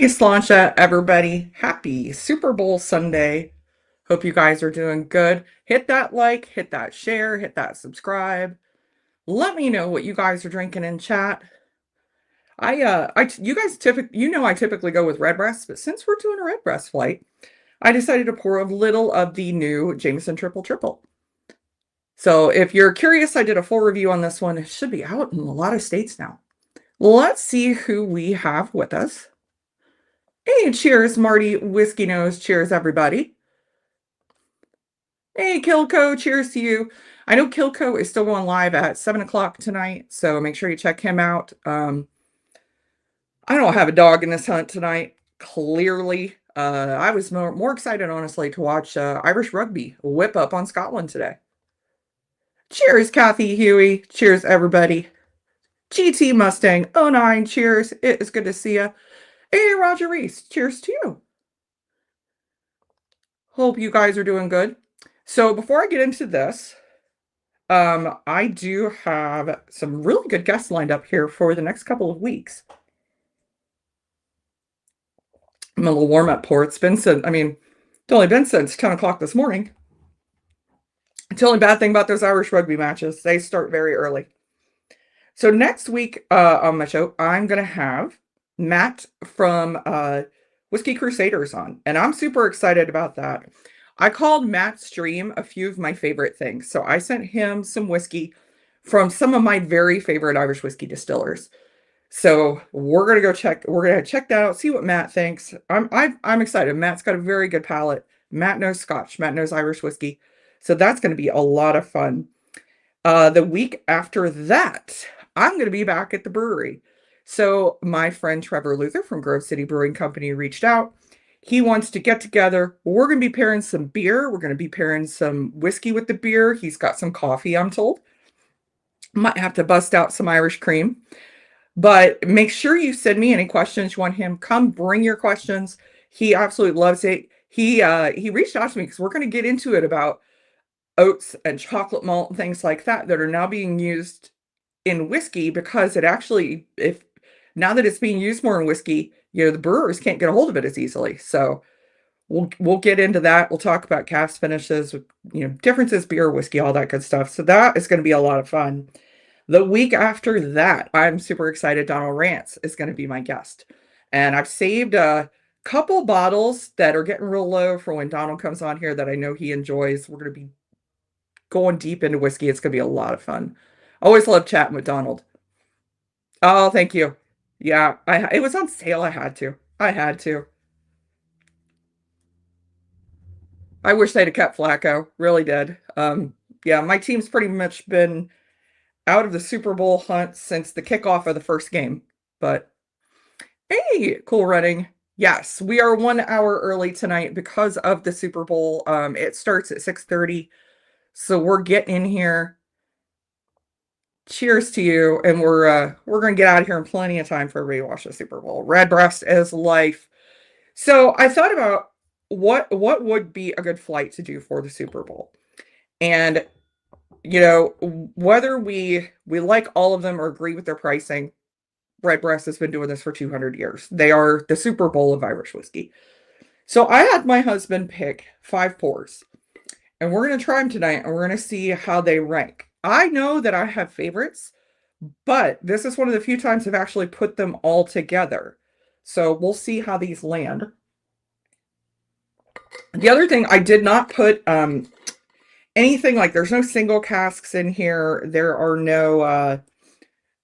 Hey, Sláinte, everybody. Happy Super Bowl Sunday. Hope you guys are doing good. Hit that like, hit that share, hit that subscribe. Let me know what you guys are drinking in chat. You guys I typically go with Redbreast, but since we're doing a Redbreast flight, I decided to pour a little of the new Jameson Triple Triple. So if you're curious, I did a full review on this one. It should be out in a lot of states now. Let's see who we have with us. Hey, cheers, Marty Whiskey Nose. Cheers, everybody. Hey, Kilco, cheers to you. I know Kilco is still going live at 7 o'clock tonight, so make sure you check him out. I don't have a dog in this hunt tonight, clearly. I was more excited, honestly, to watch Irish rugby whip up on Scotland today. Cheers, Kathy Huey. Cheers, everybody. GT Mustang 09, cheers. It is good to see you. Hey, Roger Reese, cheers to you. Hope you guys are doing good. So before I get into this, I do have some really good guests lined up here for the next couple of weeks. I'm a little warm-up pour. It's only been since 10 o'clock this morning. The only bad thing about those Irish rugby matches, they start very early. So next week on my show, I'm going to have Matt from Whiskey Crusaders on, and I'm super excited about that. I called Matt's stream a few of my favorite things. So I sent him some whiskey from some of my very favorite Irish whiskey distillers. So we're gonna check that out, see what Matt thinks. I'm excited. Matt's got a very good palate. Matt knows Scotch, Matt knows Irish whiskey. So that's gonna be a lot of fun. The week after that, I'm gonna be back at the brewery. So my friend Trevor Luther from Grove City Brewing Company reached out. He wants to get together. We're going to be pairing some beer. We're going to be pairing some whiskey with the beer. He's got some coffee, I'm told. Might have to bust out some Irish cream. But make sure you send me any questions you want him. Come bring your questions. He absolutely loves it. He reached out to me because we're going to get into it about oats and chocolate malt and things like that are now being used in whiskey because it actually, if now that it's being used more in whiskey, the brewers can't get a hold of it as easily. So we'll get into that. We'll talk about cask finishes, differences, beer, whiskey, all that good stuff. So that is going to be a lot of fun. The week after that, I'm super excited. Donald Rance is going to be my guest. And I've saved a couple bottles that are getting real low for when Donald comes on here that I know he enjoys. We're going to be going deep into whiskey. It's going to be a lot of fun. Always love chatting with Donald. Oh, thank you. Yeah, it was on sale. I had to. I wish they'd have kept Flacco. Really did. Yeah, my team's pretty much been out of the Super Bowl hunt since the kickoff of the first game. But hey, cool running. Yes, we are 1 hour early tonight because of the Super Bowl. It starts at 6:30. So we're getting in here. Cheers to you, and we're gonna get out of here in plenty of time for everybody to watch the Super Bowl. Redbreast is life. So I thought about what would be a good flight to do for the Super Bowl, and whether we like all of them or agree with their pricing, Redbreast has been doing this for 200 years. They are the Super Bowl of Irish whiskey. So I had my husband pick 5 pours, and we're gonna try them tonight, and we're gonna see how they rank. I know that I have favorites, but this is one of the few times I've actually put them all together. So we'll see how these land. The other thing, I did not put anything like there's no single casks in here. There are no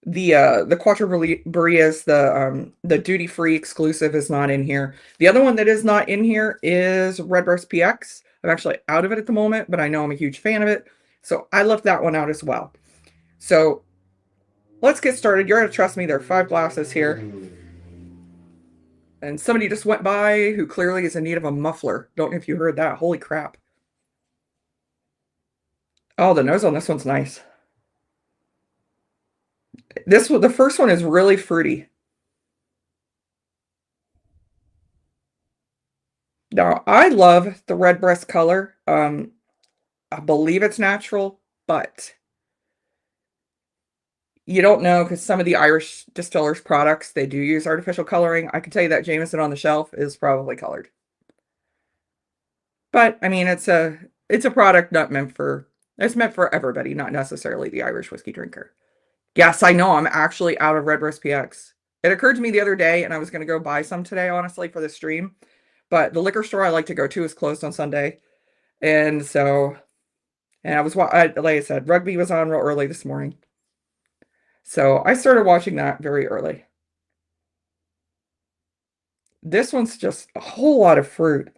the Quattro Barrias, the duty free exclusive is not in here. The other one that is not in here is Redbreast PX. I'm actually out of it at the moment, but I know I'm a huge fan of it. So I left that one out as well. So let's get started. You're going to trust me. There are 5 glasses here. And somebody just went by who clearly is in need of a muffler. Don't know if you heard that. Holy crap. Oh, the nose on this one's nice. The first one is really fruity. Now, I love the Redbreast color. I believe it's natural, but You don't know because some of the Irish distillers products, they do use artificial coloring. I can tell you that Jameson on the shelf is probably colored. But I mean, it's a product not meant for it's meant for everybody, not necessarily the Irish whiskey drinker. Yes, I know. I'm actually out of Redbreast PX. It occurred to me the other day, and I was going to go buy some today, honestly, for the stream. But the liquor store I like to go to is closed on Sunday, and so and like I said, rugby was on real early this morning, so I started watching that very early. This one's just a whole lot of fruit.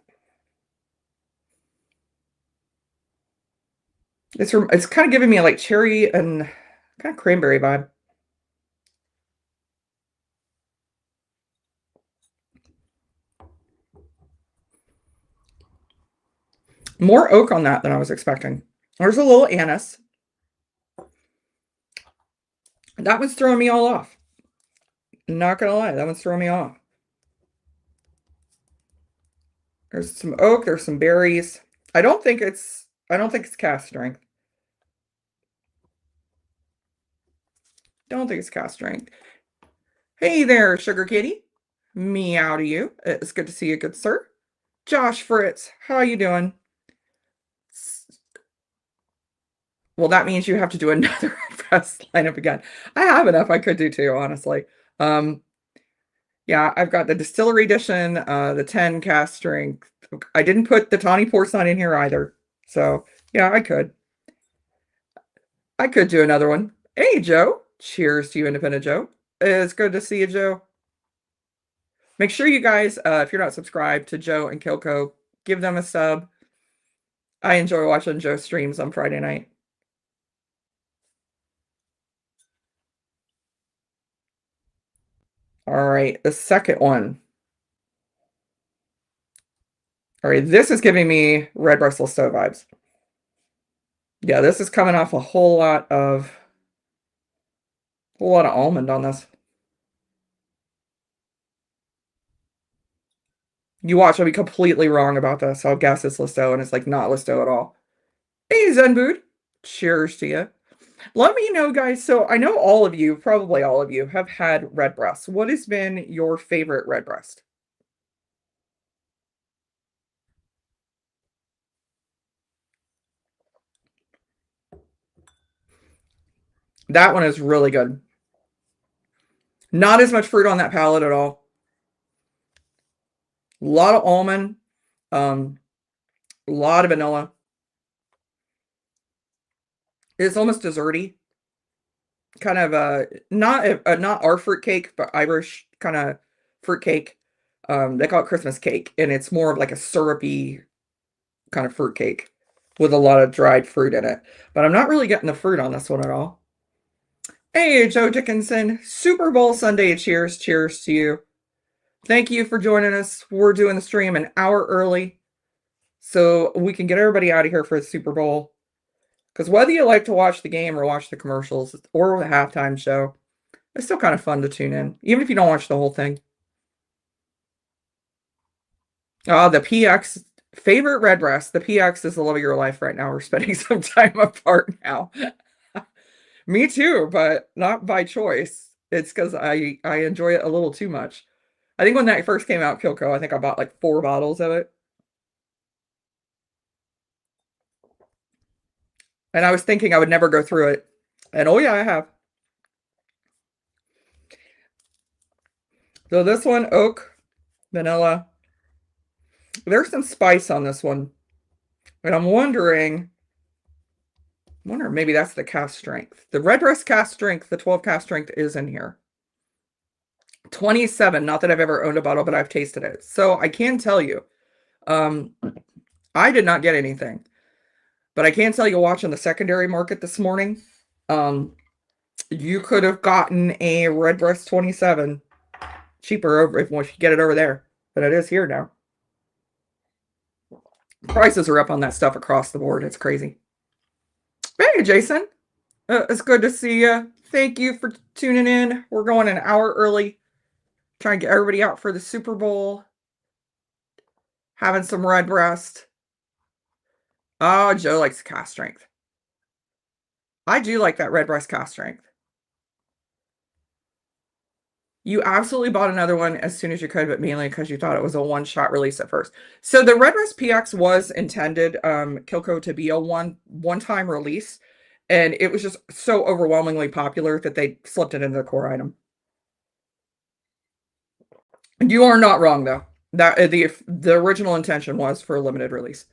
It's kind of giving me like cherry and kind of cranberry vibe. More oak on that than I was expecting. There's a little anise. That one's throwing me all off. Not gonna lie, that one's throwing me off. There's some oak, there's some berries. I don't think it's cask strength. Don't think it's cask strength. Hey there, Sugar Kitty. Meow to you. It's good to see you, good sir. Josh Fritz, how you doing? Well, that means you have to do another press lineup again. I have enough I could do too, honestly. Um, yeah, I've got the distillery edition, the 10 cask strength. I didn't put the Tawny Porcelain in here either. So, yeah, I could. I could do another one. Hey, Joe. Cheers to you, Independent Joe. It's good to see you, Joe. Make sure you guys, if you're not subscribed to Joe and Kilco, give them a sub. I enjoy watching Joe streams on Friday night. All right, the second one. All right, this is giving me Redbreast Whisky vibes. Yeah, this is coming off a whole lot of almond on this. You watch, I'll be completely wrong about this. I'll guess it's Listo, and it's like not Listo at all. Hey, Zenbood. Cheers to you. Let me know, guys. So I know all of you, probably all of you, have had Redbreast. What has been your favorite Redbreast? That one is really good. Not as much fruit on that palate at all. A lot of almond, a lot of vanilla. It's almost desserty. Kind of not our fruit cake, but Irish kind of fruit cake. They call it Christmas cake, and it's more of like a syrupy kind of fruit cake with a lot of dried fruit in it. But I'm not really getting the fruit on this one at all. Hey, Joe Dickinson, Super Bowl Sunday cheers. Cheers to you. Thank you for joining us. We're doing the stream an hour early so we can get everybody out of here for the Super Bowl. Because whether you like to watch the game or watch the commercials or the halftime show, it's still kind of fun to tune in, even if you don't watch the whole thing. The PX, favorite Redbreast. The PX is the love of your life right now. We're spending some time apart now. Me too, but not by choice. It's because I enjoy it a little too much. I think when that first came out, Kilco, I think I bought like 4 bottles of it. And I was thinking I would never go through it. And oh yeah, I have. So this one, oak, vanilla. There's some spice on this one. And I'm wondering maybe that's the cask strength. The Redbreast cask strength, the 12 cask strength is in here. 27, not that I've ever owned a bottle, but I've tasted it. So I can tell you, I did not get anything. But I can tell you, watching the secondary market this morning, you could have gotten a Redbreast 27 cheaper over if you get it over there than it is here now. Prices are up on that stuff across the board. It's crazy. Hey, Jason. It's good to see you. Thank you for tuning in. We're going an hour early. Trying to get everybody out for the Super Bowl. Having some Redbreast. Oh, Joe likes cask strength. I do like that Redbreast cask strength. You absolutely bought another one as soon as you could, but mainly because you thought it was a one-shot release at first. So the Redbreast PX was intended, Kilco, to be a one-time release, and it was just so overwhelmingly popular that they slipped it into the core item. You are not wrong though. That the original intention was for a limited release.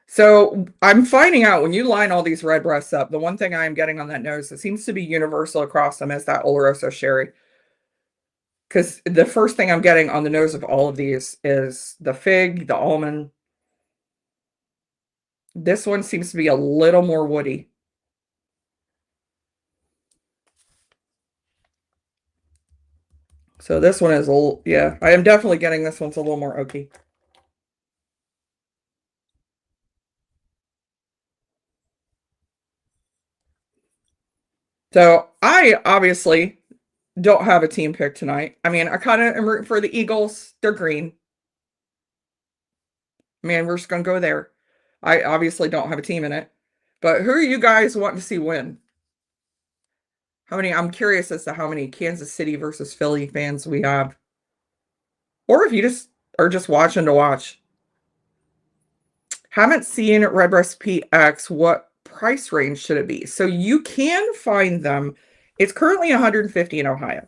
So I'm finding out when you line all these Redbreasts up, the one thing I'm getting on that nose that seems to be universal across them is that Oloroso sherry. Because the first thing I'm getting on the nose of all of these is the fig, the almond. This one seems to be a little more woody. So this one is a little, yeah, I am definitely getting this one's a little more oaky. So I obviously don't have a team pick tonight. I mean, I kind of am rooting for the Eagles. They're green. Man, we're just gonna go there. I obviously don't have a team in it. But who are you guys wanting to see win? How many? I'm curious as to how many Kansas City versus Philly fans we have. Or if you just are just watching to watch. Haven't seen Redbreast PX. What price range should it be? So you can find them. It's currently 150 in Ohio.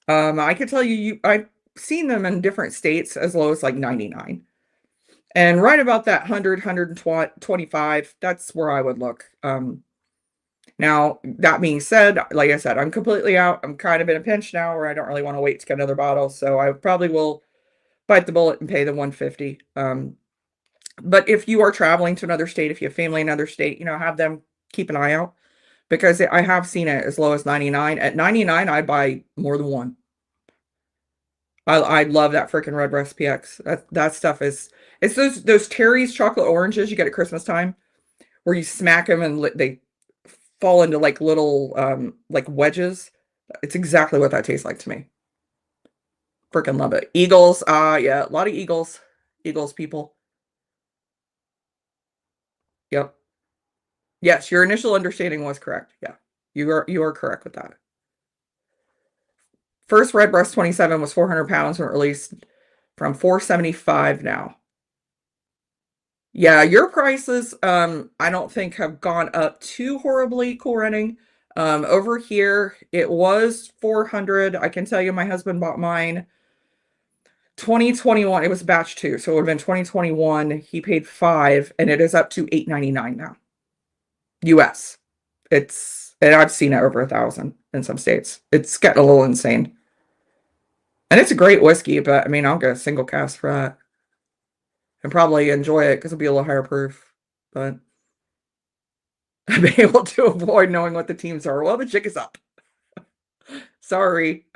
I can tell I've seen them in different states as low as like 99. And right about that 100, 125, that's where I would look. Now, that being said, like I said, I'm completely out. I'm kind of in a pinch now where I don't really want to wait to get another bottle. So I probably will bite the bullet and pay the 150. But if you are traveling to another state, if you have family in another state, have them keep an eye out because I have seen it as low as 99. At 99, I buy more than one. I love that freaking Redbreast PX. That stuff it's those Terry's chocolate oranges you get at Christmas time where you smack them and they fall into like little like wedges. It's exactly what that tastes like to me. Freaking love it. Eagles, yeah, a lot of Eagles. Eagles people. Yep. Yes, your initial understanding was correct. Yeah. You are correct with that. First Redbreast 27 was 400 pounds when released from 475 now. Yeah, your prices, I don't think have gone up too horribly, Cool Running. Over here, it was 400. I can tell you my husband bought mine 2021. It was batch two, so it would have been 2021. He paid five, and it is up to 899 now. US. And I've seen it over 1,000 in some states. It's getting a little insane. And it's a great whiskey, but I mean, I'll get a single cast for that and probably enjoy it because it'll be a little higher proof. But I've been able to avoid knowing what the teams are. Well, the jig is up. Sorry.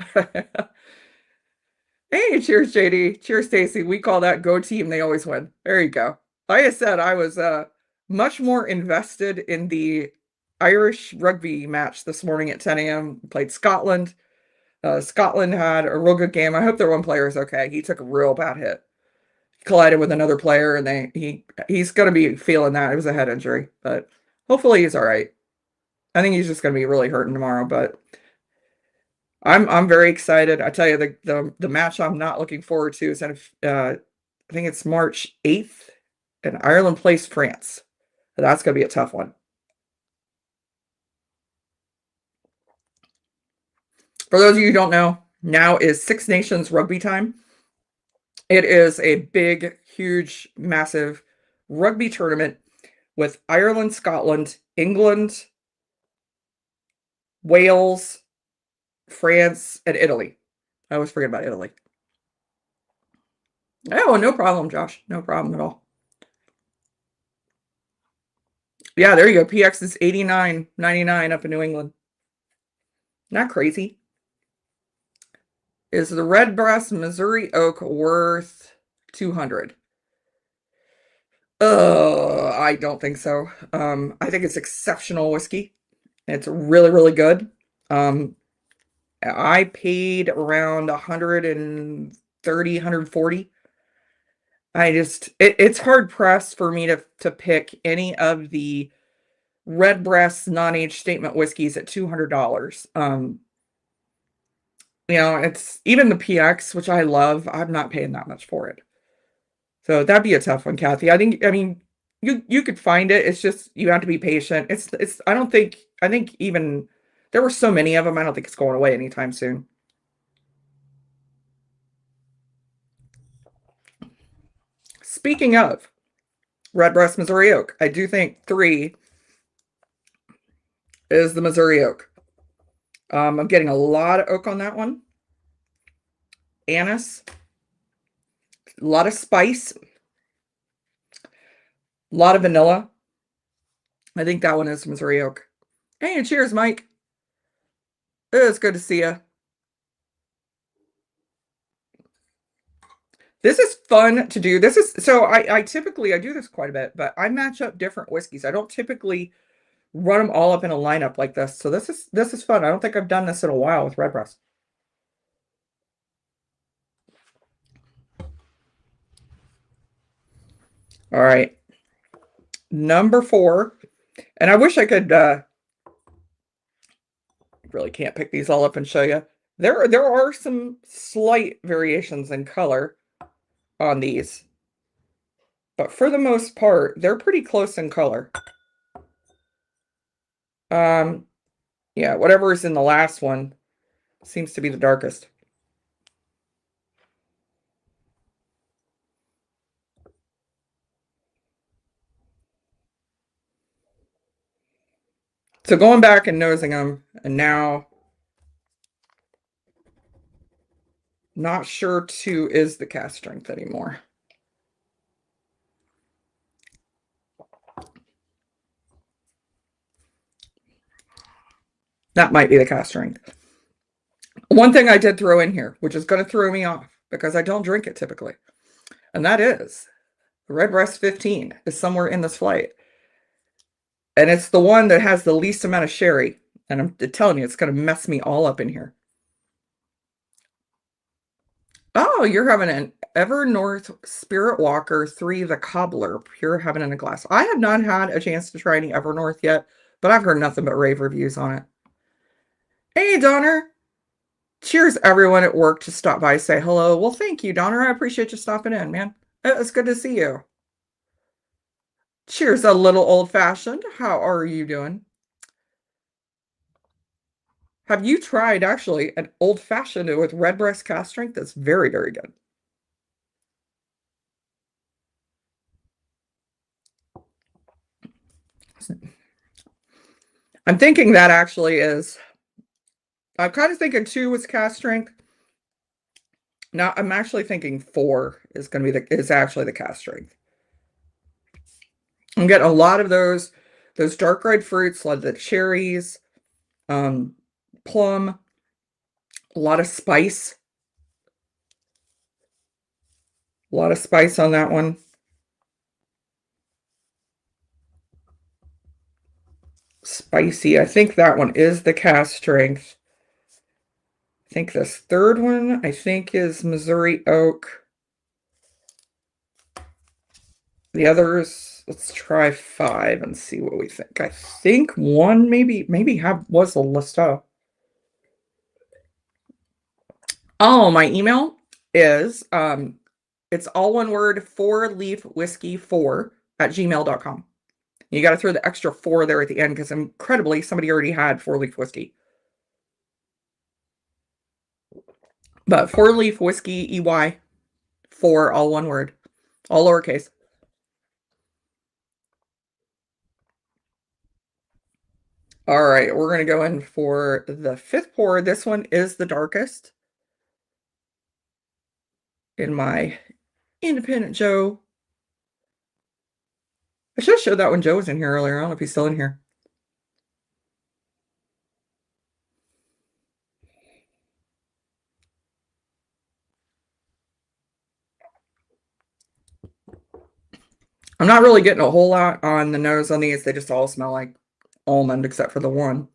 Hey, cheers, JD. Cheers, Stacy. We call that go team. They always win. There you go. Like I said, I was much more invested in the Irish rugby match this morning at 10 a.m. Played Scotland. Scotland had a real good game. I hope their one player is okay. He took a real bad hit. He collided with another player, and he's going to be feeling that. It was a head injury, but hopefully he's all right. I think he's just going to be really hurting tomorrow, but I'm very excited. I tell you, the match I'm not looking forward to is I think it's March 8th, and Ireland plays France. That's going to be a tough one. For those of you who don't know, now is Six Nations rugby time. It is a big, huge, massive rugby tournament with Ireland, Scotland, England, Wales, France, and Italy. I always forget about Italy. Oh, no problem, Josh. No problem at all. Yeah, there you go. PX is 89.99 up in New England. Not crazy. Is the Redbreast Missouri Oak worth 200? I don't think so. I think it's exceptional whiskey. It's really, really good. I paid around 130, 140. It's hard pressed for me to pick any of the Redbreast non-age statement whiskeys at $200. You know, it's even the PX, which I love. I'm not paying that much for it. So that'd be a tough one, Kathy. I mean, you could find it. It's just you have to be patient. I don't think I think even there were so many of them. I don't think it's going away anytime soon. Speaking of Redbreast Missouri Oak, I do think 3 is the Missouri Oak. I'm getting a lot of oak on that one. Anise, a lot of spice, a lot of vanilla. I think that one is Missouri Oak. Hey, cheers, Mike. It's good to see you. This is fun to do. This is so I typically I do this quite a bit, but I match up different whiskeys. I don't typically run them all up in a lineup like this. So this is fun. I don't think I've done this in a while with Redbreast. All right. Number 4. And I wish I could really can't pick these all up and show you. There are some slight variations in color on these. But for the most part, they're pretty close in color. Yeah, whatever is in the last one seems to be the darkest. So going back and nosing them, and now not sure 2 is the cast strength anymore. That might be the cast strength. One thing I did throw in here, which is going to throw me off because I don't drink it typically, and that is Redbreast 15 is somewhere in this flight. And it's the one that has the least amount of sherry. And I'm telling you, it's going to mess me all up in here. Oh, you're having an Evernorth Spirit Walker 3 The Cobbler, pure heaven in a glass. I have not had a chance to try any Evernorth yet, but I've heard nothing but rave reviews on it. Hey, Donner. Cheers, everyone at work to stop by, say hello. Well, thank you, Donner. I appreciate you stopping in, man. It's good to see you. Cheers, a little old-fashioned. How are you doing? Have you tried, actually, an old-fashioned with Redbreast cast strength? That's very, very good. I'm thinking that actually is, I'm kind of thinking 2 was cast strength. Now, I'm actually thinking 4 is going to be is actually the cast strength. I'm getting a lot of those dark red fruits, a lot of the cherries, plum, a lot of spice. A lot of spice on that one. Spicy. I think that one is the cast strength. I think this third one, I think, is Missouri Oak. The others, let's try 5 and see what we think. I think 1 maybe was a Listo. Oh, my email is it's all one word, 4leafwhiskey4@gmail.com. You got to throw the extra 4 there at the end because incredibly somebody already had 4-leaf whiskey. But 4-leaf whiskey EY 4, all one word, all lowercase. All right, we're going to go in for the 5th pour. This one is the darkest in my Independent Joe. I should have showed that when Joe was in here earlier. I don't know if he's still in here. I'm not really getting a whole lot on the nose on these. They just all smell like almond except for the one.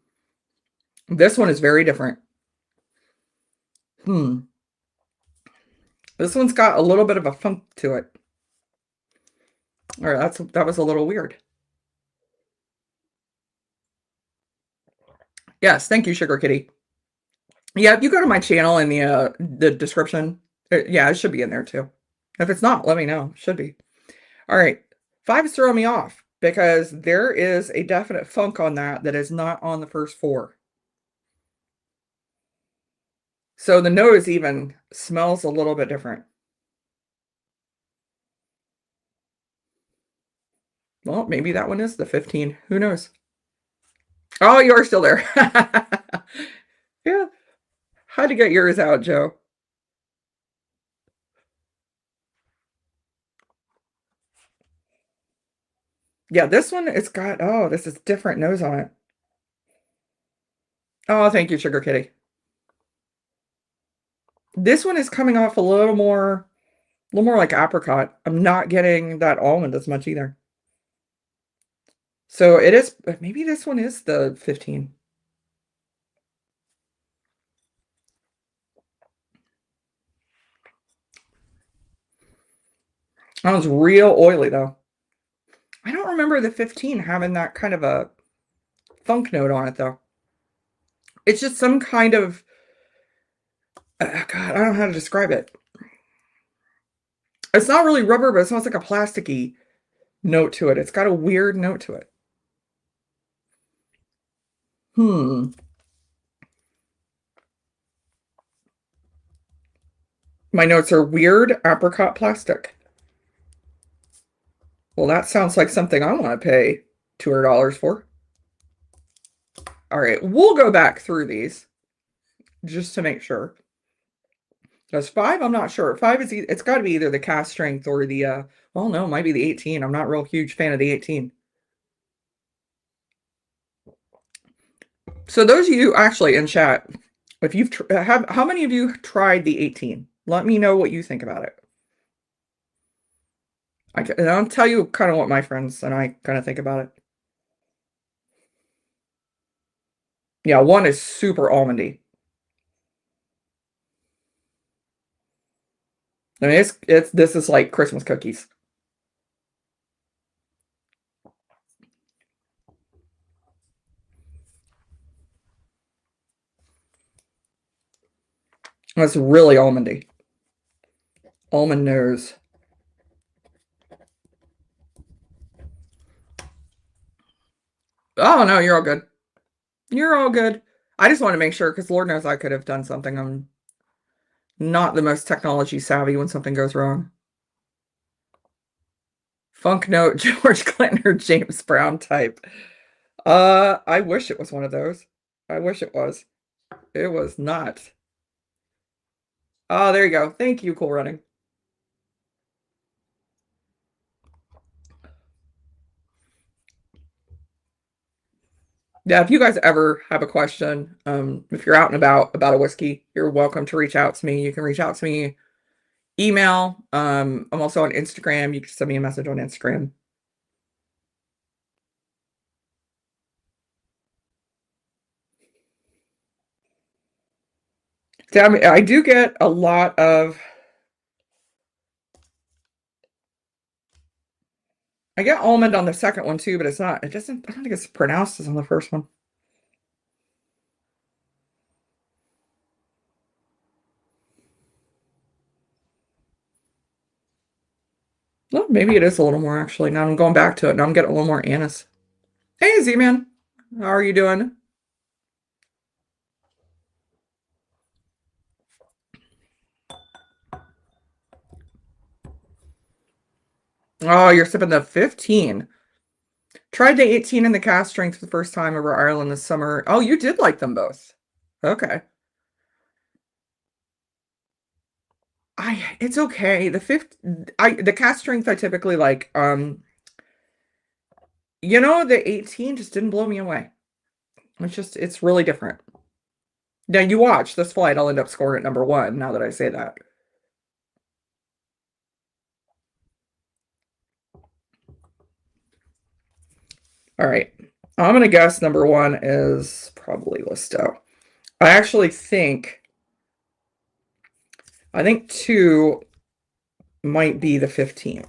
This one is very different. This one's got a little bit of a funk to it. All right, that was a little weird. Yes, thank you, Sugar Kitty. Yeah, if you go to my channel in the description, yeah, it should be in there too. If it's not, let me know. It should be. All right. 5 is throwing me off because there is a definite funk on that is not on the first 4. So the nose even smells a little bit different. Well, maybe that one is the 15. Who knows? Oh, you are still there. Yeah. Had to get yours out, Joe. Yeah, this one, it's got, oh, this is different nose on it. Oh, thank you, Sugar Kitty. This one is coming off a little more like apricot. I'm not getting that almond as much either. So it is, maybe this one is the 15. That was real oily though. I don't remember the 15 having that kind of a funk note on it though. It's just some kind of, God, I don't know how to describe it. It's not really rubber, but it smells like a plasticky note to it. It's got a weird note to it. Hmm. My notes are weird apricot plastic. Well, that sounds like something I want to pay $200 for. All right, we'll go back through these just to make sure. Because 5, I'm not sure. 5 is, it's got to be either the cast strength or the, well, no, it might be the 18. I'm not a real huge fan of the 18. So those of you actually in chat, if you've, how many of you tried the 18? Let me know what you think about it. And I'll tell you kind of what my friends and I kind of think about it. Yeah, 1 is super almondy. I mean, this is like Christmas cookies. It's really almondy. Almond nose. Oh no, you're all good. You're all good. I just want to make sure because Lord knows I could have done something. I'm not the most technology savvy when something goes wrong. Funk note, George Clinton or James Brown type. I wish it was one of those. I wish it was. It was not. Oh, there you go. Thank you, Cool Running. Yeah, if you guys ever have a question, if you're out and about a whiskey, you're welcome to reach out to me. You can reach out to me, email. I'm also on Instagram. You can send me a message on Instagram. So, I mean, I do get a lot of. I get almond on the second one too, but it's not. It doesn't. I don't think it's pronounced as on the first one. Well, maybe it is a little more actually. Now I'm going back to it. Now I'm getting a little more anise. Hey, Z-Man. How are you doing? Oh, you're sipping the 15. Tried the 18 and the cast strength for the first time over Ireland this summer. Oh, you did like them both. Okay. It's okay. The cast strength I typically like. The 18 just didn't blow me away. It's really different. Now you watch this flight, I'll end up scoring at number 1 now that I say that. All right. I'm gonna guess number 1 is probably Listo. I actually I think 2 might be the 15.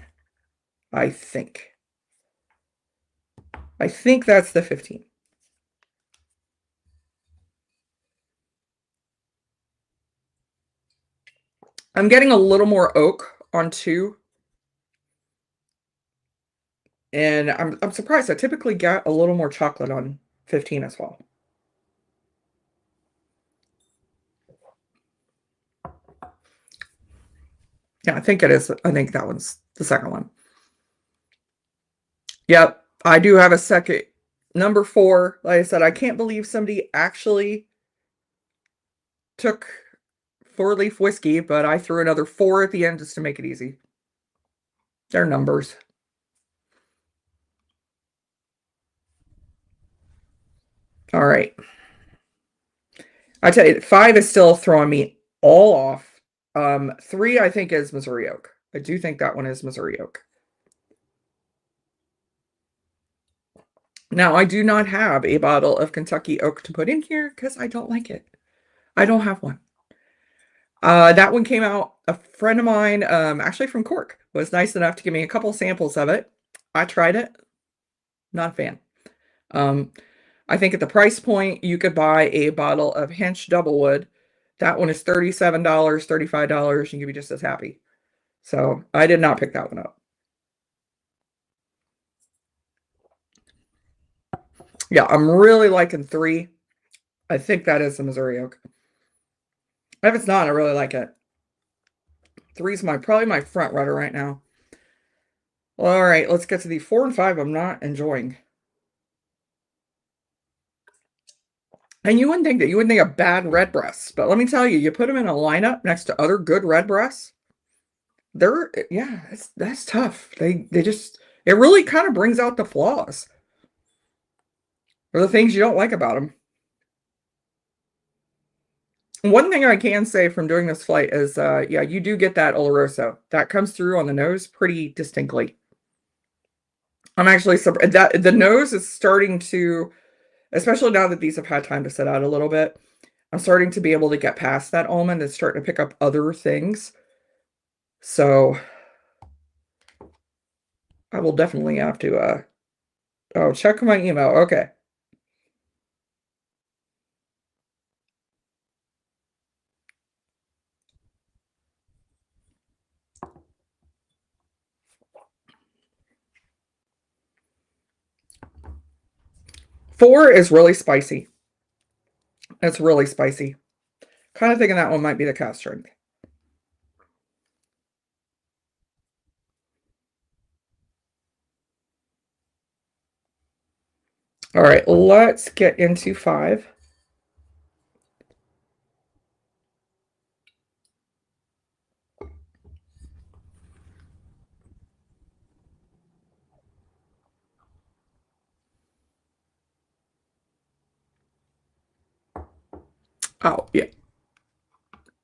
I think. I think that's the 15. I'm getting a little more oak on 2. And I'm surprised. I typically get a little more chocolate on 15 as well. Yeah, I think it is. I think that one's the second one. Yep, I do have a second. Number 4, like I said, I can't believe somebody actually took 4-leaf whiskey, but I threw another 4 at the end just to make it easy. They're numbers. All right. I tell you, 5 is still throwing me all off. 3, I think, is Missouri Oak. I do think that one is Missouri Oak. Now, I do not have a bottle of Kentucky Oak to put in here because I don't like it. I don't have one. That one came out. A friend of mine, actually from Cork, was nice enough to give me a couple samples of it. I tried it. Not a fan. I think at the price point, you could buy a bottle of Hench Doublewood. That one is $37, $35, and you'd be just as happy. So I did not pick that one up. Yeah, I'm really liking 3. I think that is the Missouri Oak. If it's not, I really like it. 3 is probably my front runner right now. All right, let's get to the 4 and 5 I'm not enjoying. And you wouldn't think that. You wouldn't think of bad Redbreasts. But let me tell you, you put them in a lineup next to other good Redbreasts, yeah, that's tough. They just, it really kind of brings out the flaws. Or the things you don't like about them. One thing I can say from doing this flight is, yeah, you do get that Oloroso. That comes through on the nose pretty distinctly. I'm actually surprised that the nose is starting to, especially now that these have had time to sit out a little bit, I'm starting to be able to get past that almond and starting to pick up other things. So I will definitely have to, oh, check my email. Okay. Four is really spicy. It's really spicy. Kind of thinking that one might be the cast strength. All right, let's get into 5. Oh, yeah.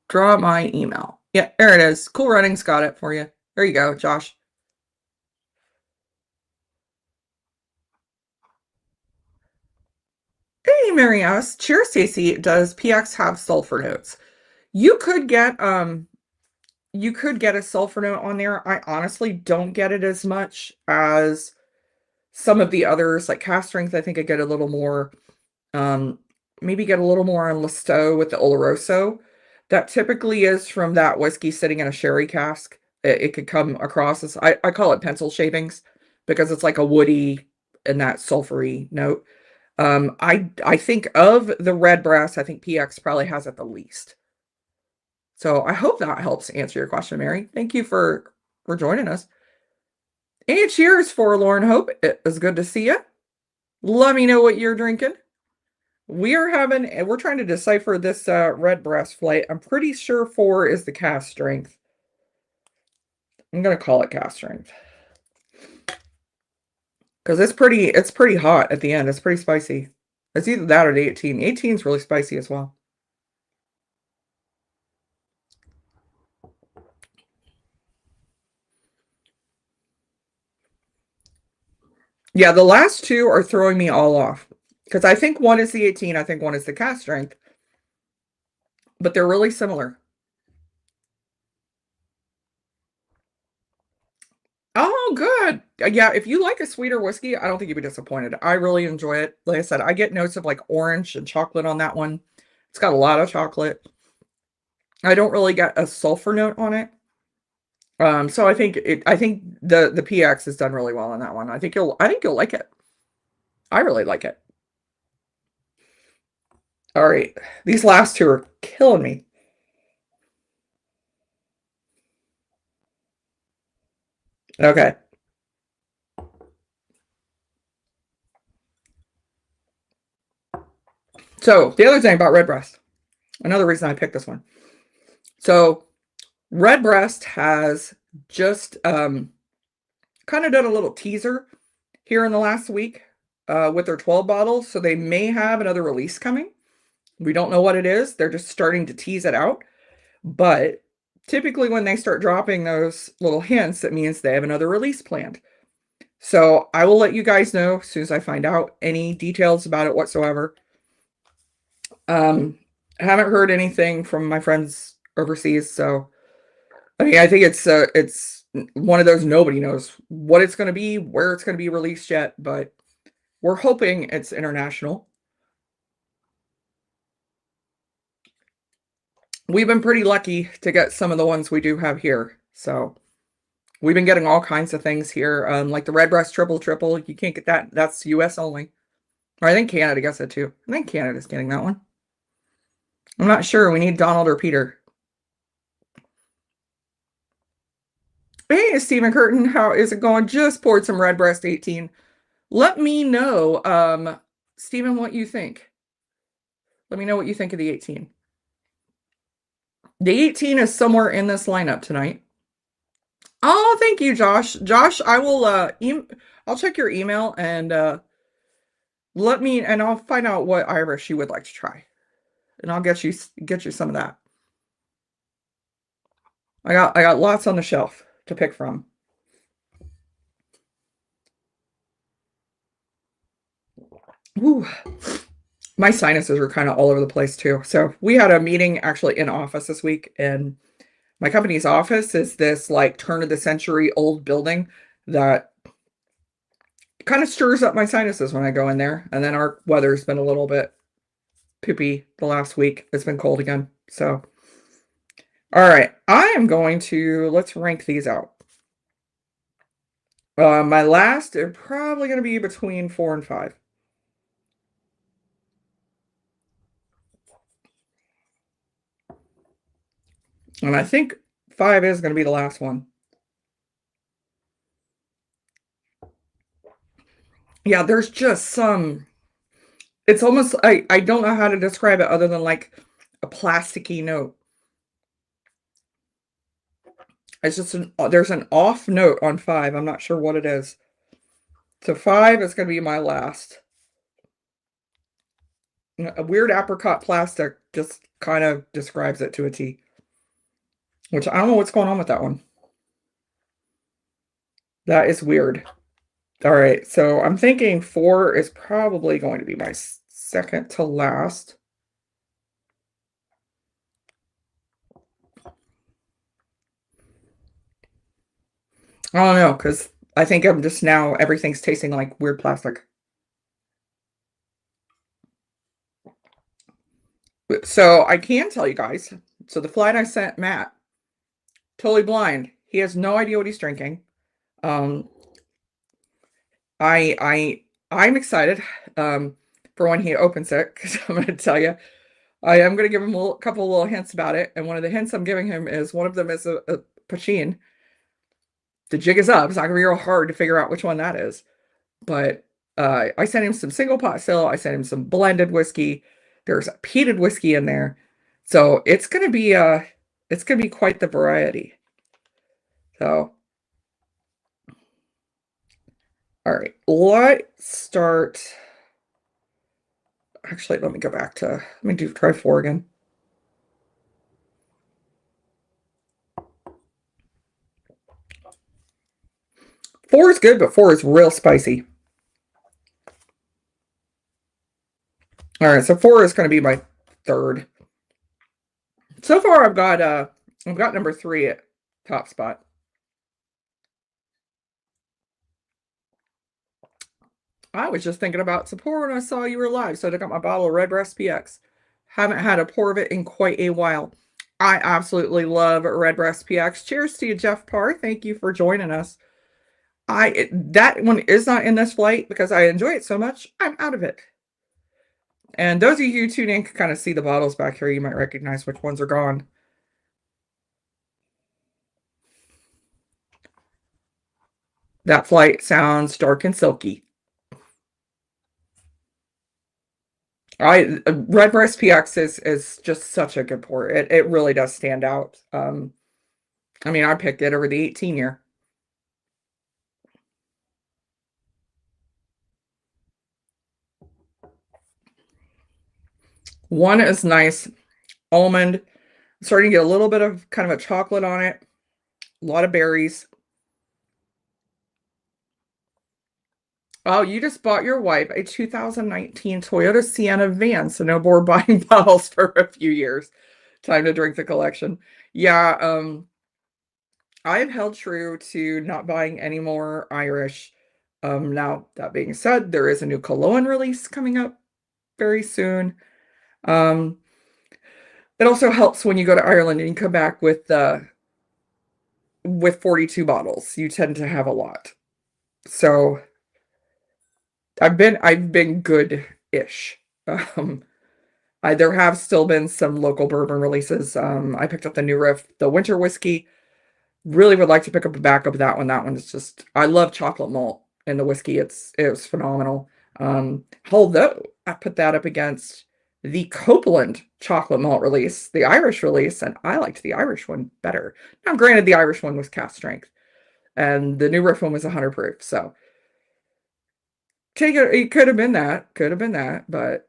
Draw my email. Yeah, there it is. Cool Runnings got it for you. There you go, Josh. Hey, Mary Alice. Cheers, Stacy. Does PX have sulfur notes? You could get a sulfur note on there. I honestly don't get it as much as some of the others, like cast strength. I think I get a little more, maybe get a little more on Listeau with the Oloroso. That typically is from that whiskey sitting in a sherry cask. It could come across as, I call it pencil shavings because it's like a woody and that sulfury note. I think of the Redbreast, I think PX probably has it the least. So I hope that helps answer your question, Mary. Thank you for joining us. And cheers, Forlorn Hope. It was good to see you. Let me know what you're drinking. We're trying to decipher this Redbreast flight. I'm pretty sure 4 is the cast strength. I'm gonna call it cast strength. Because it's pretty hot at the end. It's pretty spicy. It's either that or the 18. 18 is really spicy as well. Yeah, the last 2 are throwing me all off. Because I think one is the 18, I think one is the cast strength. But they're really similar. Oh, good. Yeah, if you like a sweeter whiskey, I don't think you'd be disappointed. I really enjoy it. Like I said, I get notes of like orange and chocolate on that one. It's got a lot of chocolate. I don't really get a sulfur note on it. So I think the PX has done really well on that one. I think you'll like it. I really like it. All right. These last two are killing me. Okay. So the other thing about Redbreast, another reason I picked this one. So Redbreast has just kind of done a little teaser here in the last week with their 12 bottles. So they may have another release coming. We don't know what it is. They're just starting to tease it out. But typically when they start dropping those little hints, it means they have another release planned. So I will let you guys know as soon as I find out any details about it whatsoever. I haven't heard anything from my friends overseas, so I mean, I think it's one of those nobody knows what it's going to be, where it's going to be released yet, but we're hoping it's international. We've been pretty lucky to get some of the ones we do have here, so we've been getting all kinds of things here, like the Redbreast Triple Triple. You can't get that; that's U.S. only. Or I think Canada gets it too. I think Canada's getting that one. I'm not sure. We need Donald or Peter. Hey, Stephen Curtin, how is it going? Just poured some Redbreast 18. Let me know, Stephen, what you think. Let me know what you think of the 18. The 18 is somewhere in this lineup tonight. Oh, thank you, Josh. Josh, I will I'll check your email and I'll find out what Irish you would like to try. And I'll get you some of that. I got lots on the shelf to pick from. Ooh. My sinuses are kind of all over the place too. So we had a meeting actually in office this week, and my company's office is this like turn of the century old building that kind of stirs up my sinuses when I go in there. And then our weather's been a little bit poopy the last week. It's been cold again. So, all right, I am going to let's rank these out. My last are probably going to be between 4 and 5. And I think 5 is going to be the last one. Yeah, there's just some. It's almost I don't know how to describe it other than like a plasticky note. It's just there's an off note on 5. I'm not sure what it is. So 5 is going to be my last. A weird apricot plastic just kind of describes it to a T. Which I don't know what's going on with that one. That is weird. All right, so I'm thinking 4 is probably going to be my second to last. I don't know, because I think I'm just now, everything's tasting like weird plastic. So I can tell you guys, so the flight I sent Matt, totally blind. He has no idea what he's drinking. Um, I'm excited for when he opens it, because I'm going to tell you, I am going to give him a couple little hints about it. And one of the hints I'm giving him is one of them is a Pachin. The jig is up. It's not going to be real hard to figure out which one that is. But I sent him some single pot still. I sent him some blended whiskey. There's a peated whiskey in there. So it's going to be quite the variety. So all right, let's start. Actually, let me go back to, let me try 4 again. Four is good, but 4 is real spicy. All right, so 4 is going to be my third. So far, I've got number 3 at top spot. I was just thinking about some pour when I saw you were live, so I got my bottle of Redbreast PX. Haven't had a pour of it in quite a while. I absolutely love Redbreast PX. Cheers to you, Jeff Parr. Thank you for joining us. That one is not in this flight because I enjoy it so much. I'm out of it. And those of you who tune in can kind of see the bottles back here. You might recognize which ones are gone. That flight sounds dark and silky. Redbreast PX is just such a good pour. It really does stand out. I mean, I picked it over the 18 year. One is nice almond, starting to get a little bit of kind of a chocolate on it, a lot of berries. Oh, you just bought your wife a 2019 Toyota Sienna van, so no more buying bottles for a few years. Time to drink the collection. Yeah, I've held true to not buying any more Irish. Now, that being said, there is a new cologne release coming up very soon. Um, it also helps when you go to Ireland and you come back with 42 bottles. You tend to have a lot. So I've been good-ish. Um, there have still been some local bourbon releases. I picked up the new riff, the winter whiskey. Really would like to pick up a backup of that one. That one is just, I love chocolate malt in the whiskey. It was phenomenal. Although I put that up against the Copeland chocolate malt release, the Irish release, and I liked the Irish one better. Now, granted, the Irish one was cask strength, and the new riff one was 100 proof. So take it. It could have been that, but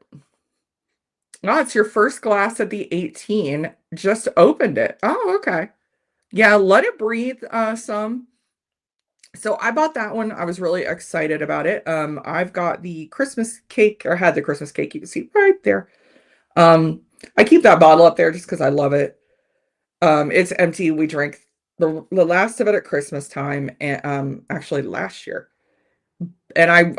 oh, it's your first glass at the 18. Just opened it. Oh, okay. Yeah, let it breathe some. So I bought that one. I was really excited about it. I've got the Christmas cake, or had the Christmas cake. You can see right there. I keep that bottle up there just because I love it. It's empty. We drank the last of it at Christmas time, and actually last year. And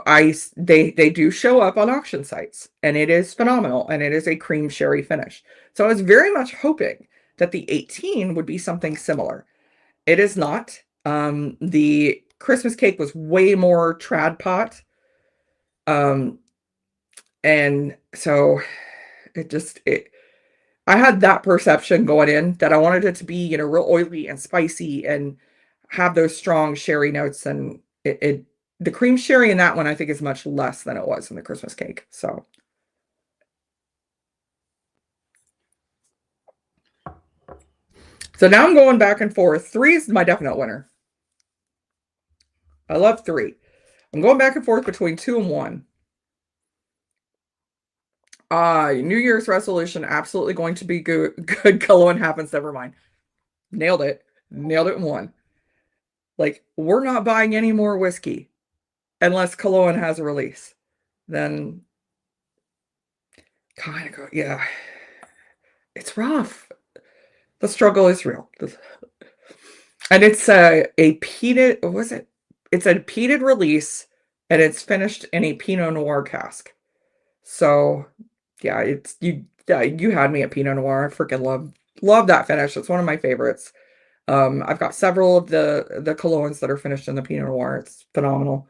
they do show up on auction sites, and it is phenomenal, and it is a cream sherry finish. So I was very much hoping that the 18 would be something similar. It is not. The Christmas cake was way more trad pot. Um, and so I had that perception going in that I wanted it to be, real oily and spicy and have those strong sherry notes. And the cream sherry in that one, I think, is much less than it was in the Christmas cake. So now I'm going back and forth. 3 is my definite winner. I love 3. I'm going back and forth between 2 and 1. New Year's resolution, absolutely going to be good. Good cologne happens, never mind. Nailed it. Nailed it in 1. Like, we're not buying any more whiskey unless cologne has a release. Then kind of go, yeah. It's rough. The struggle is real. And it's a peated, what was it? It's a peated release, and it's finished in a Pinot Noir cask. So, yeah, you had me at Pinot Noir. I freaking love that finish. It's one of my favorites. I've got several of the colognes that are finished in the Pinot Noir. It's phenomenal.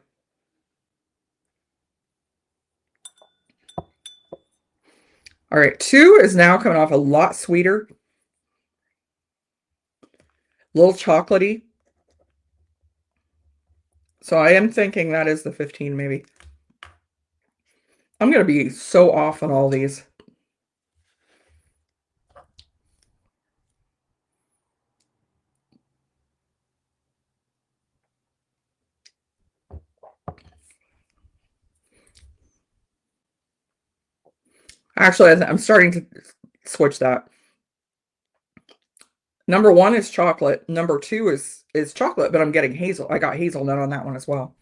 All right, 2 is now coming off a lot sweeter, a little chocolatey. So I am thinking that is the 15, maybe. I'm going to be so off on all these. Actually, I'm starting to switch that. Number 1 is chocolate. Number 2 is chocolate, but I'm getting hazel. I got hazelnut on that one as well.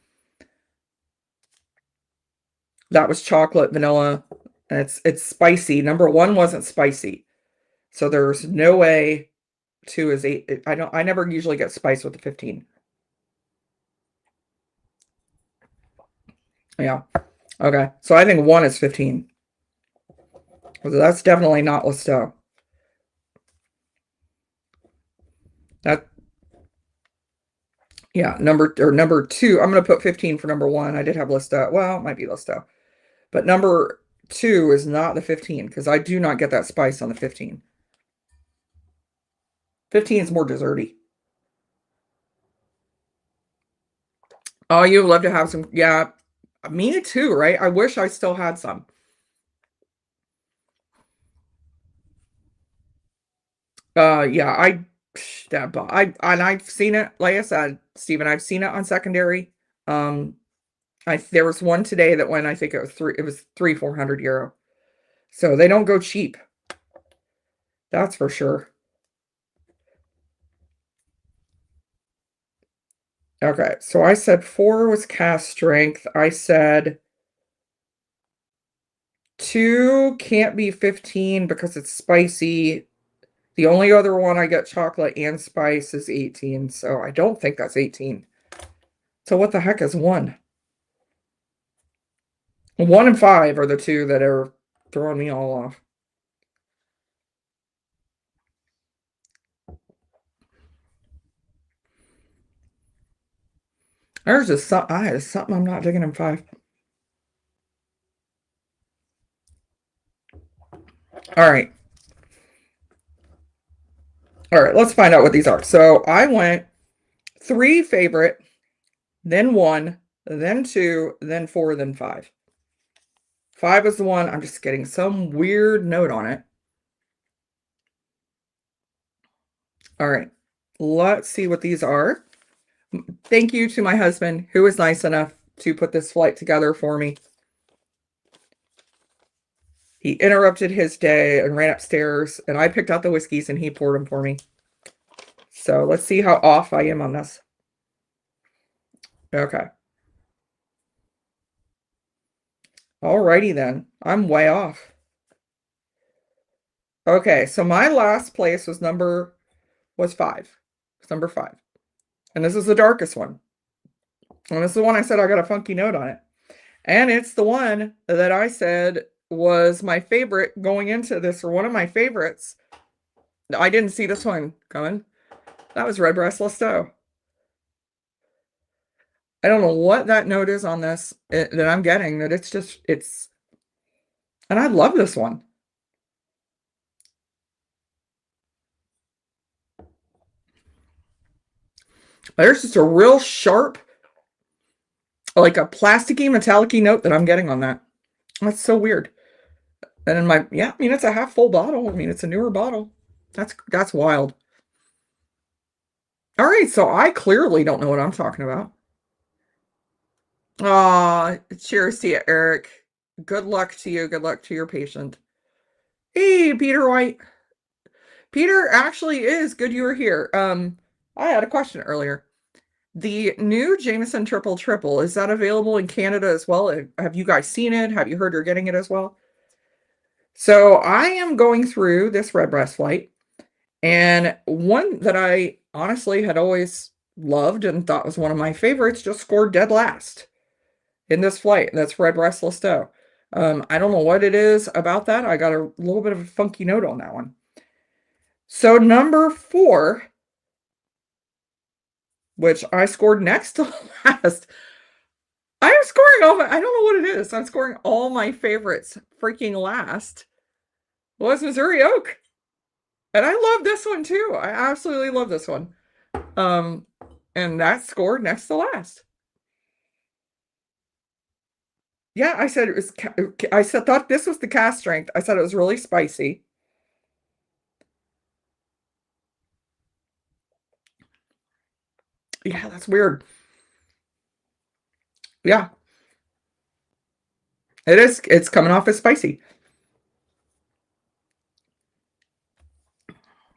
That was chocolate, vanilla, and it's spicy. Number 1 wasn't spicy. So there's no way 2 is 8. I never usually get spice with the 15. Yeah. Okay. So I think 1 is 15. So that's definitely not Listeau. That, yeah, number 2. I'm going to put 15 for number 1. I did have Listo. Well, it might be Listo. But number 2 is not the 15 because I do not get that spice on the 15. 15 is more desserty. Oh, you would love to have some. Yeah, me too, right? I wish I still had some. Yeah, and I've seen it, like I said, Stephen, I've seen it on secondary. Um, there was one today that went, I think it was 400 euro. So they don't go cheap. That's for sure. Okay, so I said 4 was cast strength. I said 2 can't be 15 because it's spicy. The only other one I get chocolate and spice is 18, so I don't think that's 18. So what the heck is 1? 1 and 5 are the two that are throwing me all off. There's just something I'm not digging in 5. All right. All right, let's find out what these are. So I went 3 favorite, then 1, then 2, then 4, then 5. 5 is the one. I'm just getting some weird note on it. All right, let's see what these are. Thank you to my husband, who was nice enough to put this flight together for me. He interrupted his day and ran upstairs, and I picked out the whiskeys and he poured them for me. So let's see how off I am on this. Okay. Alrighty then. I'm way off. Okay, so my last place was 5. It's number 5. And this is the darkest one. And this is the one I said I got a funky note on it. And it's the one that I said was my favorite going into this, or one of my favorites. I didn't see this one coming. That was Redbreast Whisky. I don't know what that note is on this that I'm getting, that it's, and I love this one. There's just a real sharp, like a plasticky, metallic-y note that I'm getting on that. That's so weird. And in I mean, it's a half full bottle. I mean, it's a newer bottle. That's wild. All right, so I clearly don't know what I'm talking about. Aw, cheers to you, Eric. Good luck to you. Good luck to your patient. Hey, Peter White. Peter, actually is good you were here. I had a question earlier. The new Jameson Triple Triple, is that available in Canada as well? Have you guys seen it? Have you heard you're getting it as well? So I am going through this Redbreast flight, and one that I honestly had always loved and thought was one of my favorites just scored dead last in this flight. That's Redbreast Whisky. I don't know what it is about that. I got a little bit of a funky note on that one. So number 4, which I scored next to last. I'm scoring I don't know what it is. I'm scoring all my favorites freaking last. Was Missouri Oak. And I love this one too. I absolutely love this one. And that scored next to last. Yeah, I said it was, thought this was the cast strength. I said it was really spicy. Yeah, that's weird. Yeah. It is. It's coming off as spicy.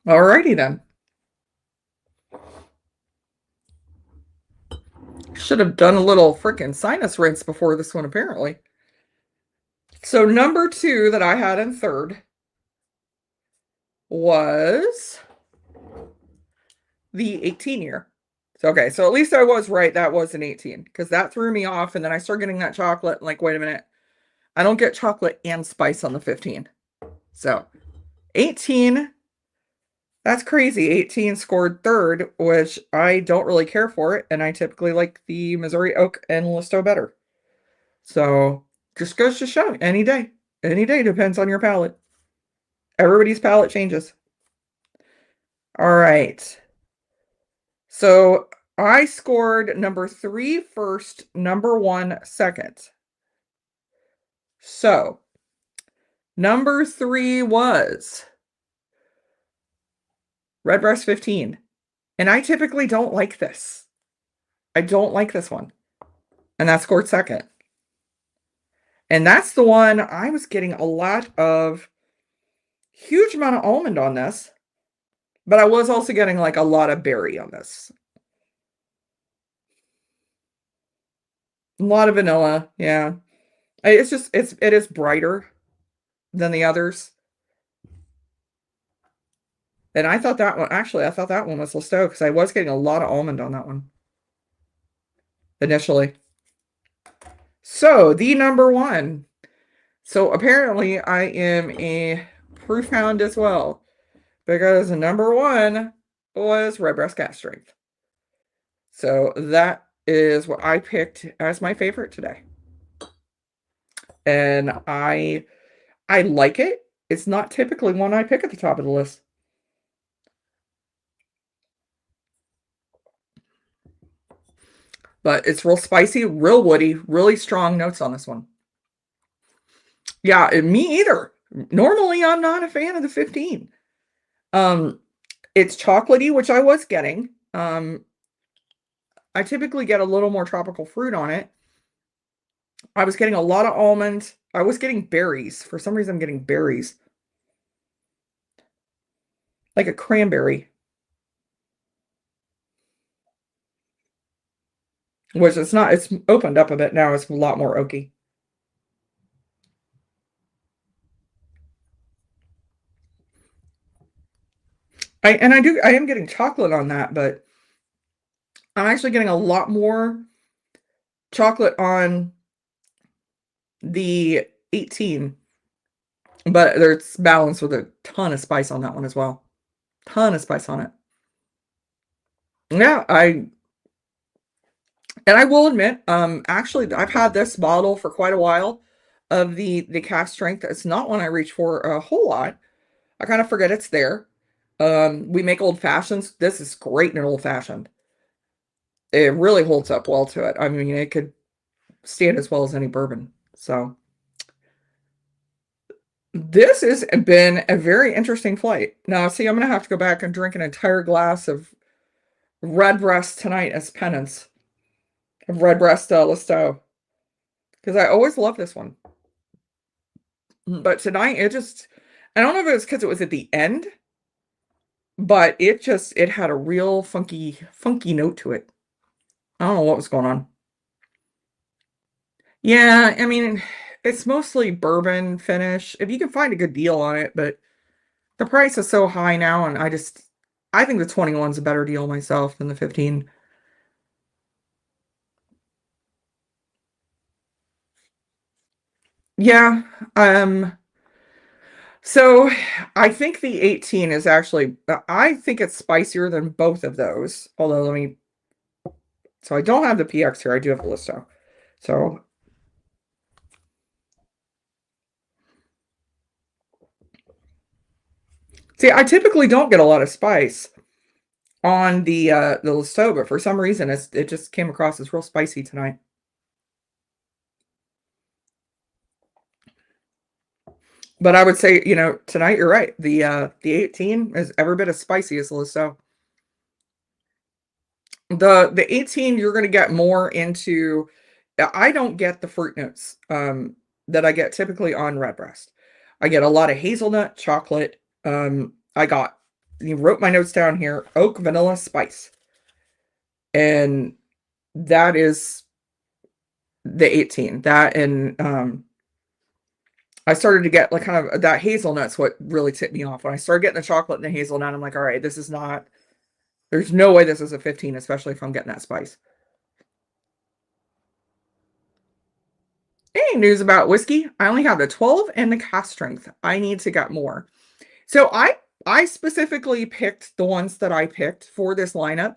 Alrighty then. Should have done a little freaking sinus rinse before this one, apparently. So number 2 that I had in third was the 18 year. So, okay, so at least I was right. That was an 18 because that threw me off. And then I started getting that chocolate. Like, wait a minute. I don't get chocolate and spice on the 15. So 18 That's crazy. 18 scored third, which I don't really care for it, and I typically like the Missouri Oak and Listo better. So just goes to show any day. Any day depends on your palate. Everybody's palate changes. All right. So I scored number 3 first, number 1 second. So number 3 was Redbreast 15. And I typically don't like this. I don't like this one. And that scored second. And that's the one I was getting a lot of huge amount of almond on this, but I was also getting like a lot of berry on this. A lot of vanilla, yeah. It's just it is brighter than the others. And I thought that one actually I thought that one was Listo because I was getting a lot of almond on that one initially. So the number 1. So apparently I am a proof hound as well because number 1 was Redbreast Cask Strength. So that is what I picked as my favorite today. And I like it. It's not typically one I pick at the top of the list. But it's real spicy, real woody, really strong notes on this one. Yeah, me either. Normally I'm not a fan of the 15. It's chocolatey, which I was getting. I typically get a little more tropical fruit on it. I was getting a lot of almond. I was getting berries. For some reason, I'm getting berries. Like a cranberry. Which it's not. It's opened up a bit now. It's a lot more oaky. I am getting chocolate on that, but I'm actually getting a lot more chocolate on the 18. But there's balanced with a ton of spice on that one as well. Ton of spice on it. Yeah, I will admit, actually I've had this bottle for quite a while of the cask strength. It's not one I reach for a whole lot. I kind of forget it's there. We make old fashions. This is great in an old fashioned. It really holds up well to it. I mean, it could stand as well as any bourbon. So this has been a very interesting flight. Now, see, I'm going to have to go back and drink an entire glass of Redbreast tonight as penance. Of Redbreast Listo. Because I always love this one. But tonight, I don't know if it was because it was at the end, but it had a real funky note to it. I don't know what was going on. Yeah, I mean, it's mostly bourbon finish. If you can find a good deal on it, but the price is so high now, and I think the 21's a better deal myself than the 15. Yeah, so I think the 18 is actually, I think it's spicier than both of those. Although, so I don't have the PX here. I do have the Listo. So, see, I typically don't get a lot of spice on the Listo, but for some reason, it just came across as real spicy tonight. But I would say, tonight you're right. The 18 is every bit as spicy as the Listo. The 18 you're going to get more into. I don't get the fruit notes that I get typically on Redbreast. I get a lot of hazelnut, chocolate. You wrote my notes down here: oak, vanilla, spice, and that is the 18. That and I started to get like kind of that hazelnut's what really tipped me off. When I started getting the chocolate and the hazelnut, I'm like, all right, this is not. There's no way this is a 15, especially if I'm getting that spice. Any news about whiskey? I only have the 12 and the cask strength. I need to get more. So I specifically picked the ones that I picked for this lineup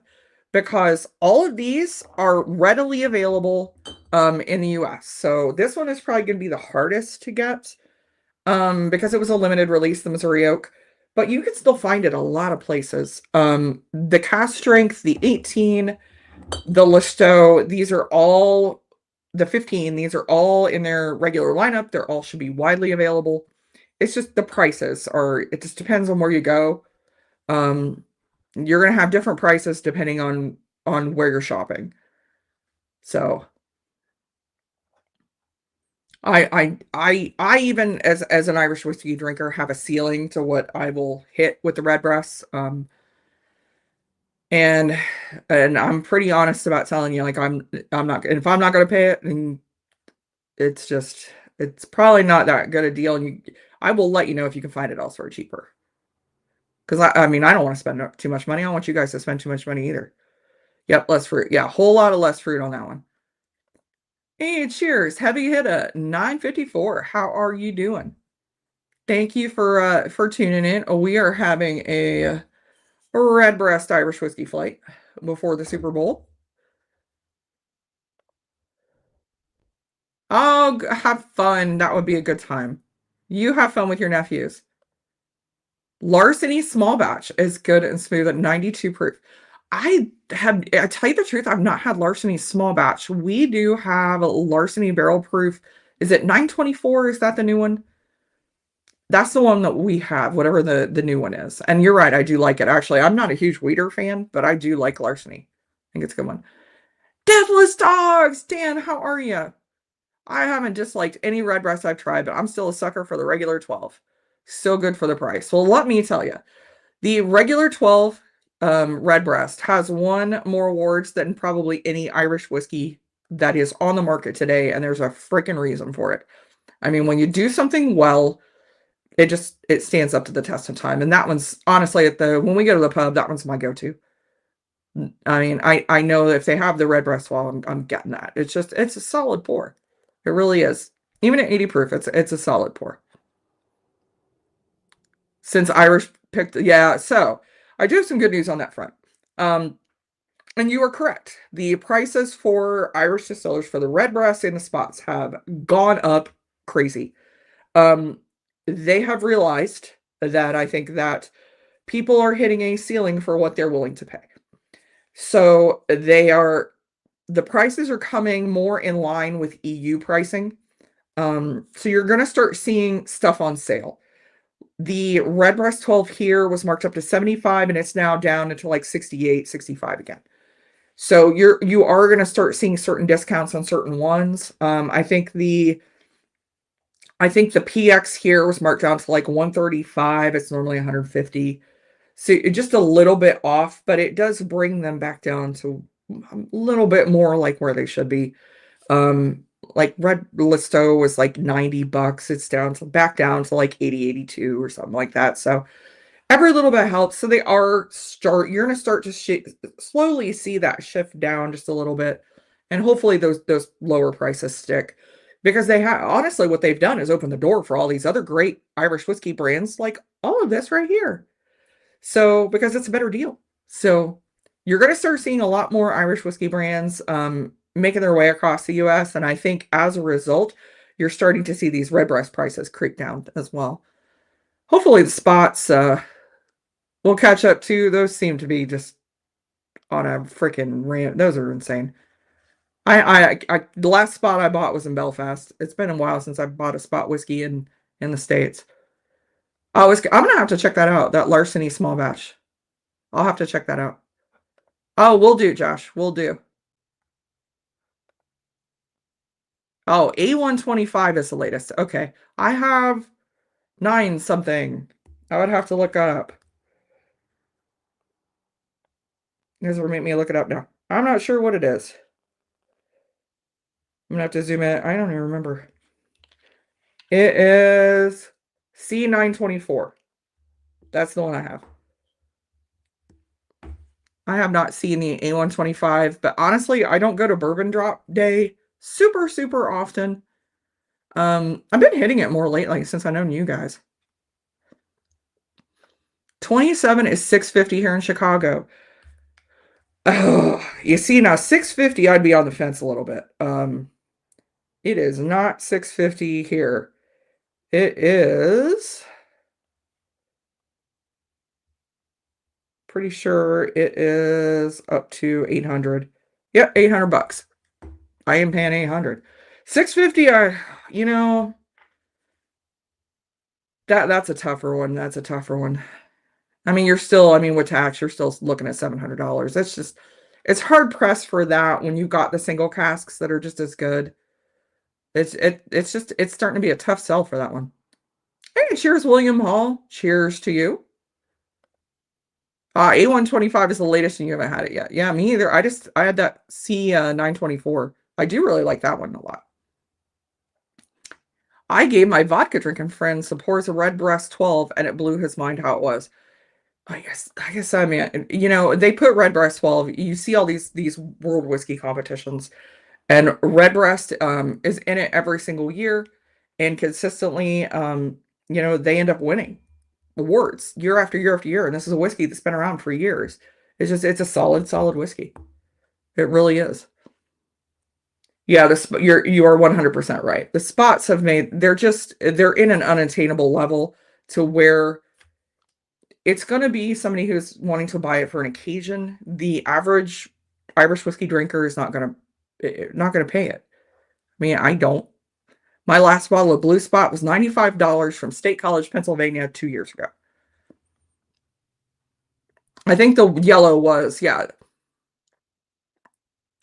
because all of these are readily available in the US. So this one is probably going to be the hardest to get because it was a limited release, the Missouri Oak, but you can still find it a lot of places. The cast strength, the 18, the Listo, these are all the 15, these are all in their regular lineup. They're all should be widely available. It's just the prices are, it just depends on where you go. Um, you're gonna have different prices depending on where you're shopping. So I even as an Irish whiskey drinker have a ceiling to what I will hit with the Redbreast. And I'm pretty honest about telling you, like I'm not, and if I'm not gonna pay it, then it's just it's probably not that good a deal. And I will let you know if you can find it elsewhere cheaper. Because I mean I don't want to spend too much money. I don't want you guys to spend too much money either. Yep, less fruit. Yeah, a whole lot of less fruit on that one. Hey, cheers. Heavy hitter 954. How are you doing? Thank you for tuning in. We are having a Redbreast Irish whiskey flight before the Super Bowl. Oh, have fun. That would be a good time. You have fun with your nephews. Larceny small batch is good and smooth at 92 proof. I tell you the truth, I've not had Larceny small batch. We do have a Larceny barrel proof. Is it 924? Is that the new one? That's the one that we have, whatever the new one is. And you're right, I do like it. Actually, I'm not a huge Weeder fan, but I do like Larceny. I think it's a good one. Deathless Dogs! Dan, how are you? I haven't disliked any Redbreast I've tried, but I'm still a sucker for the regular 12. Still good for the price. Well, let me tell you, the regular 12 Redbreast has won more awards than probably any Irish whiskey that is on the market today, and there's a freaking reason for it. I mean, when you do something well, it stands up to the test of time. And that one's honestly when we go to the pub, that one's my go-to. I mean, I know if they have the Redbreast, well, I'm getting that. It's a solid pour. It really is. Even at 80 proof, it's a solid pour. Since Irish picked, yeah. So I do have some good news on that front. And you are correct. The prices for Irish distillers for the Redbreast and the Spots have gone up crazy. Um, they have realized that I think that people are hitting a ceiling for what they're willing to pay. So the prices are coming more in line with EU pricing. So you're going to start seeing stuff on sale. The Redbreast 12 here was marked up to 75 and it's now down into like 68, 65 again. So you are going to start seeing certain discounts on certain ones. I think the PX here was marked down to like 135. It's normally 150. So just a little bit off, but it does bring them back down to a little bit more like where they should be. Like Red Listo was like 90 bucks. It's back down to like 80, 82 or something like that. So every little bit helps. So you're going to start to slowly see that shift down just a little bit. And hopefully those lower prices stick because honestly, what they've done is open the door for all these other great Irish whiskey brands, like all of this right here. So, because it's a better deal. So, you're going to start seeing a lot more Irish whiskey brands making their way across the US. And I think as a result, you're starting to see these Redbreast prices creep down as well. Hopefully, the Spots will catch up too. Those seem to be just on a freaking rant. Those are insane. The last spot I bought was in Belfast. It's been a while since I bought a spot whiskey in the States. I'm gonna have to check that out. That Larceny small batch. I'll have to check that out. Oh, we'll do, Josh. We'll do. Oh, A125 is the latest. Okay. I have 9 something. I would have to look up. This will make me look it up now. I'm not sure what it is. I'm gonna have to zoom in. I don't even remember. It is C924. That's the one I have. I have not seen the A125, but honestly, I don't go to Bourbon Drop Day super, super often. I've been hitting it more lately since I known you guys. 27 is $6.50 here in Chicago. Oh, you see now $6.50, I'd be on the fence a little bit. It is not $6.50 here. It is pretty sure it is up to 800. Yep, 800 bucks. I am paying 800. 650, you know, that's a tougher one. That's a tougher one. I mean, with tax, you're still looking at $700. It's hard pressed for that when you've got the single casks that are just as good. It's starting to be a tough sell for that one. Hey, cheers, William Hall. Cheers to you. A125 is the latest and you haven't had it yet. Yeah, me either. I had that C924. I do really like that one a lot. I gave my vodka drinking friend some pours of Redbreast 12 and it blew his mind how it was. I mean, they put Redbreast 12. You see all these world whiskey competitions, and Redbreast is in it every single year, and consistently, they end up winning awards year after year after year. And this is a whiskey that's been around for years. It's a solid whiskey. It really is. Yeah, you are 100% right. The spots they're in an unattainable level to where it's going to be somebody who's wanting to buy it for an occasion. The average Irish whiskey drinker is not going to pay it. I mean, I don't. My last bottle of Blue Spot was $95 from State College, Pennsylvania 2 years ago. I think the yellow was, yeah.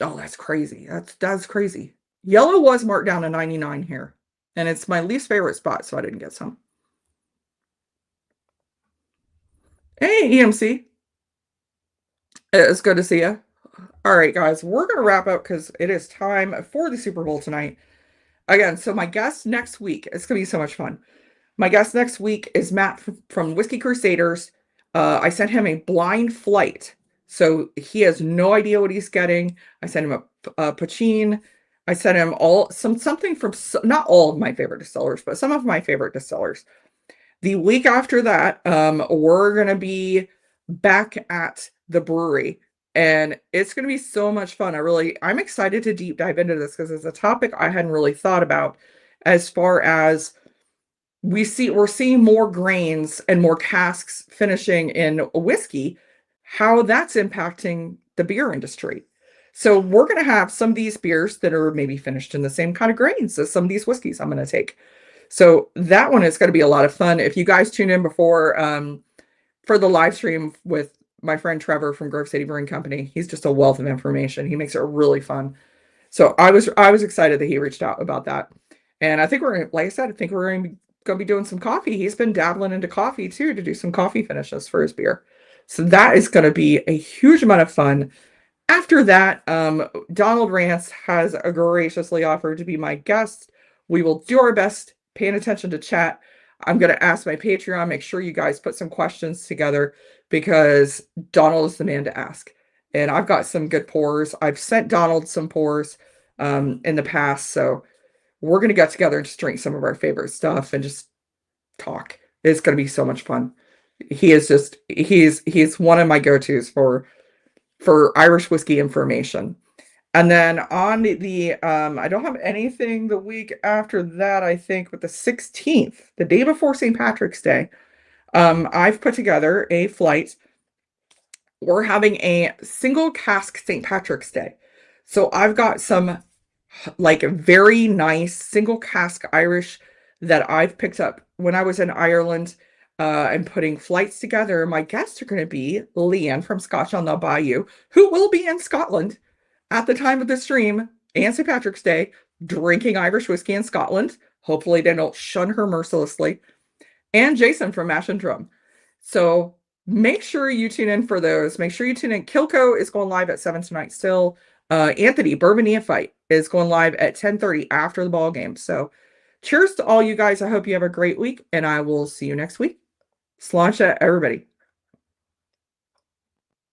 Oh, that's crazy. That's crazy. Yellow was marked down to 99 here. And it's my least favorite spot, so I didn't get some. Hey, EMC. It's good to see you. All right, guys, we're going to wrap up because it is time for the Super Bowl tonight. Again, so my guest next week, it's going to be so much fun. My guest next week is Matt from Whiskey Crusaders. I sent him a blind flight, so he has no idea what he's getting. I sent him a Pachin. I sent him something from not all of my favorite distillers, but some of my favorite distillers. The week after that, we're going to be back at the brewery, and it's going to be so much fun. I'm excited to deep dive into this because it's a topic I hadn't really thought about as far as we're seeing more grains and more casks finishing in whiskey, how that's impacting the beer industry. So we're going to have some of these beers that are maybe finished in the same kind of grains as some of these whiskeys I'm going to take. So that one is going to be a lot of fun. If you guys tune in before for the live stream with my friend Trevor from Grove City Brewing Company, he's just a wealth of information. He makes it really fun. So I was excited that he reached out about that. And I think we're going to be doing some coffee. He's been dabbling into coffee too to do some coffee finishes for his beer. So that is going to be a huge amount of fun. After that, Donald Rance has graciously offered to be my guest. We will do our best paying attention to chat. I'm going to ask my Patreon, make sure you guys put some questions together because Donald is the man to ask. And I've got some good pours. I've sent Donald some pours in the past. So we're going to get together and just drink some of our favorite stuff and just talk. It's going to be so much fun. He's one of my go-tos for Irish whiskey information. And then on the I don't have anything the week after that, I think, but the 16th, the day before St. Patrick's Day, I've put together a flight. We're having a single cask St. Patrick's Day. So I've got some like very nice single cask Irish that I've picked up when I was in Ireland and putting flights together. My guests are going to be Leanne from Scotch on the Bayou, who will be in Scotland at the time of the stream and St. Patrick's Day, drinking Irish whiskey in Scotland. Hopefully they don't shun her mercilessly. And Jason from Mash and Drum. So make sure you tune in for those. Make sure you tune in. Kilco is going live at 7 tonight still. Anthony, Bourbon Neophyte, is going live at 10:30 after the ball game. So cheers to all you guys. I hope you have a great week, and I will see you next week. Sláinte, everybody.